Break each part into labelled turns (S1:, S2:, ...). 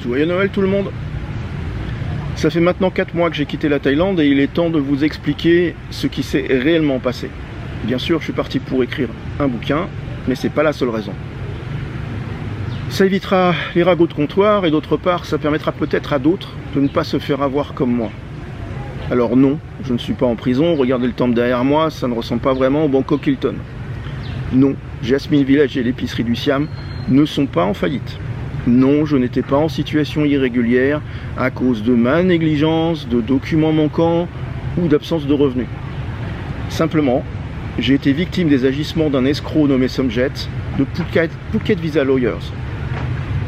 S1: Joyeux Noël tout le monde. Ça fait maintenant 4 mois que j'ai quitté la Thaïlande et il est temps de vous expliquer ce qui s'est réellement passé. Bien sûr, je suis parti pour écrire un bouquin, mais c'est pas la seule raison. Ça évitera les ragots de comptoir et d'autre part, ça permettra peut-être à d'autres de ne pas se faire avoir comme moi. Alors non, je ne suis pas en prison, regardez le temple derrière moi, ça ne ressemble pas vraiment au Bangkok Hilton. Non, Jasmine Village et l'épicerie du Siam ne sont pas en faillite. Non, je n'étais pas en situation irrégulière à cause de ma négligence, de documents manquants ou d'absence de revenus. Simplement, j'ai été victime des agissements d'un escroc nommé Somjet de Phuket Visa Lawyers.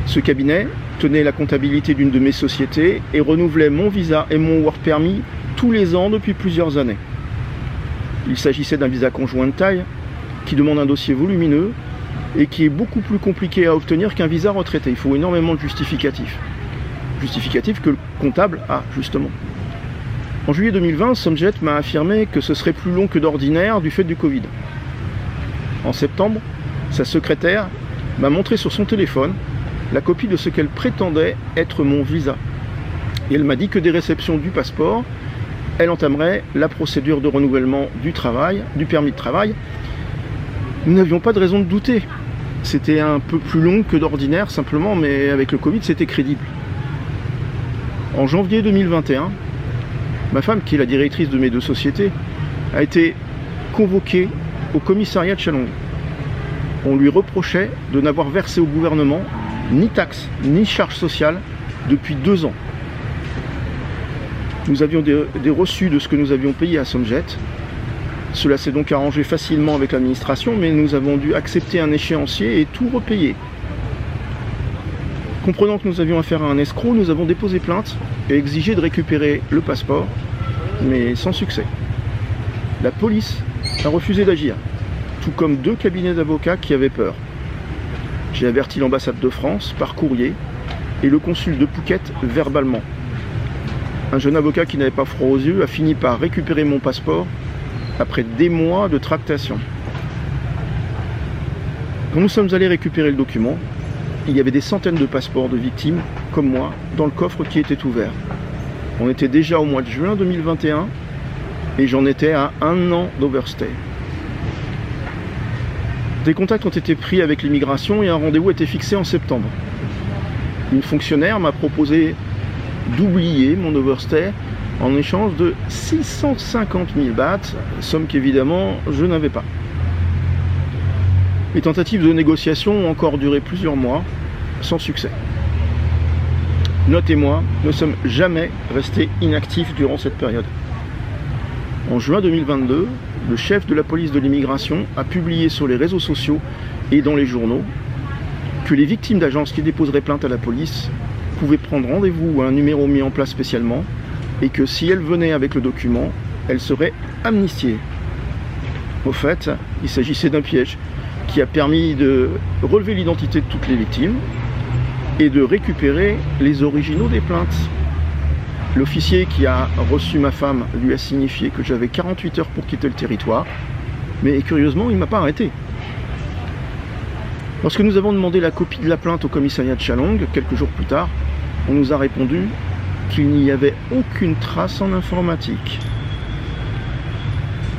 S1: Ce cabinet tenait la comptabilité d'une de mes sociétés et renouvelait mon visa et mon work permit tous les ans depuis plusieurs années. Il s'agissait d'un visa conjoint de Thaï qui demande un dossier volumineux et qui est beaucoup plus compliqué à obtenir qu'un visa retraité. Il faut énormément de justificatifs. Justificatifs que le comptable a, justement. En juillet 2020, Somjet m'a affirmé que ce serait plus long que d'ordinaire du fait du Covid. En septembre, sa secrétaire m'a montré sur son téléphone la copie de ce qu'elle prétendait être mon visa. Et elle m'a dit que dès réception du passeport, elle entamerait la procédure de renouvellement du permis de travail. Nous n'avions pas de raison de douter. C'était un peu plus long que d'ordinaire simplement, mais avec le Covid, c'était crédible. En janvier 2021, ma femme, qui est la directrice de mes 2 sociétés, a été convoquée au commissariat de Chalong. On lui reprochait de n'avoir versé au gouvernement ni taxes, ni charges sociales depuis 2 ans. Nous avions des reçus de ce que nous avions payé à Somjet. Cela s'est donc arrangé facilement avec l'administration, mais nous avons dû accepter un échéancier et tout repayer. Comprenant que nous avions affaire à un escroc, nous avons déposé plainte et exigé de récupérer le passeport, mais sans succès. La police a refusé d'agir, tout comme 2 cabinets d'avocats qui avaient peur. J'ai averti l'ambassade de France par courrier et le consul de Phuket verbalement. Un jeune avocat qui n'avait pas froid aux yeux a fini par récupérer mon passeport après des mois de tractation. Quand nous sommes allés récupérer le document, il y avait des centaines de passeports de victimes, comme moi, dans le coffre qui était ouvert. On était déjà au mois de juin 2021 et j'en étais à 1 an d'overstay. Des contacts ont été pris avec l'immigration et un rendez-vous a été fixé en septembre. Une fonctionnaire m'a proposé d'oublier mon overstay en échange de 650 000 bahts, somme qu'évidemment je n'avais pas. Les tentatives de négociation ont encore duré plusieurs mois, sans succès. Note et moi ne sommes jamais restés inactifs durant cette période. En juin 2022, le chef de la police de l'immigration a publié sur les réseaux sociaux et dans les journaux que les victimes d'agences qui déposeraient plainte à la police pouvaient prendre rendez-vous à un numéro mis en place spécialement et que si elles venaient avec le document, elles seraient amnistiées. Au fait, il s'agissait d'un piège qui a permis de relever l'identité de toutes les victimes et de récupérer les originaux des plaintes. L'officier qui a reçu ma femme lui a signifié que j'avais 48 heures pour quitter le territoire, mais curieusement, il ne m'a pas arrêté. Lorsque nous avons demandé la copie de la plainte au commissariat de Chalong, quelques jours plus tard, on nous a répondu qu'il n'y avait aucune trace en informatique.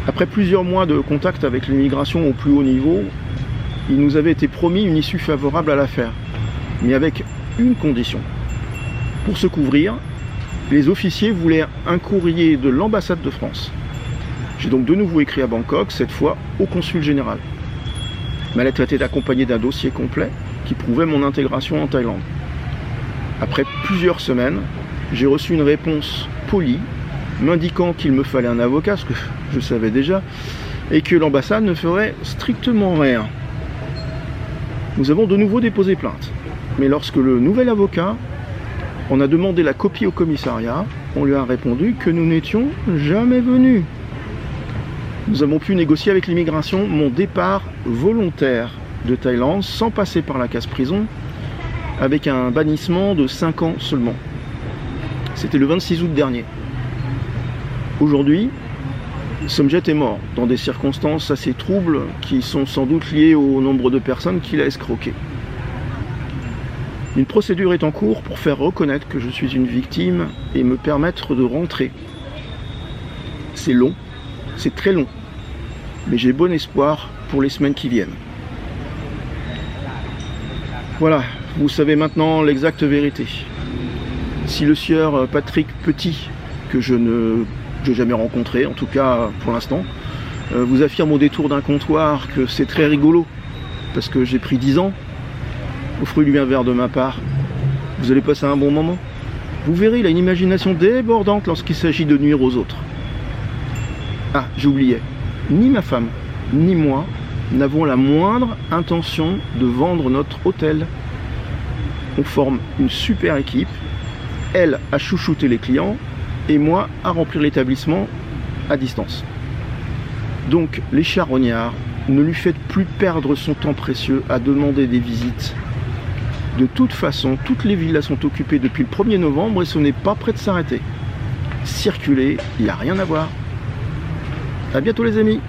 S1: Après plusieurs mois de contact avec l'immigration au plus haut niveau, il nous avait été promis une issue favorable à l'affaire, mais avec une condition. Pour se couvrir, les officiers voulaient un courrier de l'ambassade de France. J'ai donc de nouveau écrit à Bangkok, cette fois au consul général. Ma lettre était accompagnée d'un dossier complet qui prouvait mon intégration en Thaïlande. Après plusieurs semaines, j'ai reçu une réponse polie, m'indiquant qu'il me fallait un avocat, ce que je savais déjà, et que l'ambassade ne ferait strictement rien. Nous avons de nouveau déposé plainte. Mais lorsque le nouvel avocat, on a demandé la copie au commissariat, on lui a répondu que nous n'étions jamais venus. Nous avons pu négocier avec l'immigration mon départ volontaire de Thaïlande sans passer par la case prison, avec un bannissement de 5 ans seulement. C'était le 26 août dernier. Aujourd'hui, Somjet est mort dans des circonstances assez troubles qui sont sans doute liées au nombre de personnes qu'il a escroquées. Une procédure est en cours pour faire reconnaître que je suis une victime et me permettre de rentrer. C'est long, c'est très long, mais j'ai bon espoir pour les semaines qui viennent. Voilà, vous savez maintenant l'exacte vérité. Si le sieur Patrick Petit, que je n'ai jamais rencontré, en tout cas pour l'instant, vous affirme au détour d'un comptoir que c'est très rigolo, parce que j'ai pris 10 ans, offrez-lui bien un verre de ma part, vous allez passer un bon moment. Vous verrez, il a une imagination débordante lorsqu'il s'agit de nuire aux autres. Ah, j'oubliais, ni ma femme, ni moi n'avons la moindre intention de vendre notre hôtel. On forme une super équipe, elle à chouchouter les clients et moi à remplir l'établissement à distance. Donc les charognards, ne lui faites plus perdre son temps précieux à demander des visites. De toute façon, toutes les villas sont occupées depuis le 1er novembre et ce n'est pas près de s'arrêter. Circulez, il n'y a rien à voir. À bientôt les amis.